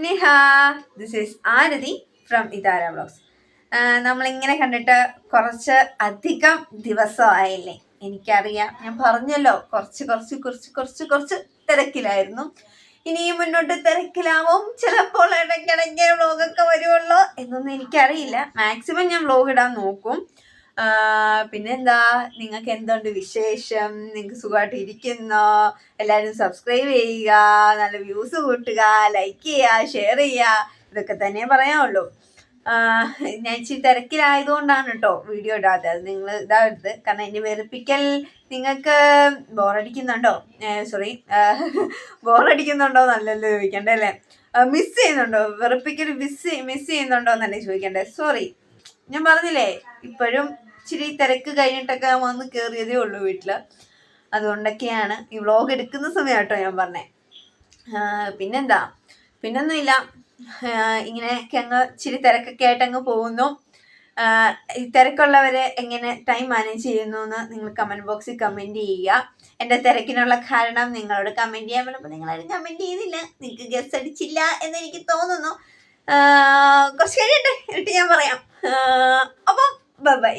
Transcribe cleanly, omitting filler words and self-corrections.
Niha, this is Aarathi from Ithara vlogs. നമ്മളിങ്ങനെ കണ്ടിട്ട് കുറച്ച് അധികം ദിവസമായില്ലേ? എനിക്കറിയാം, ഞാൻ പറഞ്ഞല്ലോ കുറച്ച് കുറച്ച് കുറച്ച് കുറച്ച് കുറച്ച് തിരക്കിലായിരുന്നു. ഇനിയും മുന്നോട്ട് തിരക്കിലാവും. ചിലപ്പോൾ ഇടയ്ക്കിടയ്ക്ക് വ്ളോഗൊക്കെ വരുവുള്ളൂ എന്നൊന്നും എനിക്കറിയില്ല. മാക്സിമം ഞാൻ വ്ളോഗ് ഇടാൻ നോക്കും. പിന്നെന്താ, നിങ്ങൾക്ക് എന്തുണ്ട് വിശേഷം? നിങ്ങൾക്ക് സുഖമായിട്ട് ഇരിക്കുന്നോ? എല്ലാവരും സബ്സ്ക്രൈബ് ചെയ്യുക, നല്ല വ്യൂസ് കൂട്ടുക, ലൈക്ക് ചെയ്യുക, ഷെയർ ചെയ്യുക, ഇതൊക്കെ തന്നെ പറയാനുള്ളൂ. ഞാൻ ഇച്ചിരി തിരക്കിലായതുകൊണ്ടാണ് കേട്ടോ വീഡിയോ ഇടാതെ. അത് നിങ്ങൾ ഇതാവരുത്, കാരണം എന്നെ വെറുപ്പിക്കൽ നിങ്ങൾക്ക് ബോറടിക്കുന്നുണ്ടോ? ബോറടിക്കുന്നുണ്ടോ എന്നല്ലല്ലോ ചോദിക്കണ്ടേ അല്ലേ? മിസ് ചെയ്യുന്നുണ്ടോ? വെറുപ്പിക്കൽ മിസ് ചെയ്യുന്നുണ്ടോ എന്നല്ലേ ചോദിക്കണ്ടേ? സോറി, ഞാൻ പറഞ്ഞില്ലേ ഇപ്പോഴും ഇച്ചിരി തിരക്ക് കഴിഞ്ഞിട്ടൊക്കെ വന്ന് കയറിയതേ ഉള്ളൂ വീട്ടില്. അതുകൊണ്ടൊക്കെയാണ് ഈ വ്ളോഗ് എടുക്കുന്ന സമയം കേട്ടോ ഞാൻ പറഞ്ഞേ. പിന്നെന്താ, പിന്നൊന്നുമില്ല, ഇങ്ങനെയൊക്കെ അങ്ങ് ഇച്ചിരി തിരക്കൊക്കെ ആയിട്ട് അങ്ങ് പോകുന്നു. ഈ തിരക്കുള്ളവരെ എങ്ങനെ ടൈം മാനേജ് ചെയ്യുന്നു എന്ന് നിങ്ങൾ കമന്റ് ബോക്സിൽ കമന്റ് ചെയ്യുക. എൻ്റെ തിരക്കിനുള്ള കാരണം നിങ്ങളോട് കമന്റ് ചെയ്യാൻ പറഞ്ഞപ്പോൾ നിങ്ങളാരും കമന്റ് ചെയ്യുന്നില്ല. നിങ്ങൾക്ക് ഗസ് അടിച്ചില്ല എന്ന് എനിക്ക് തോന്നുന്നു. കുറച്ച് കഴിയട്ടെ, എന്നിട്ട് ഞാൻ പറയാം. അപ്പം ബൈ.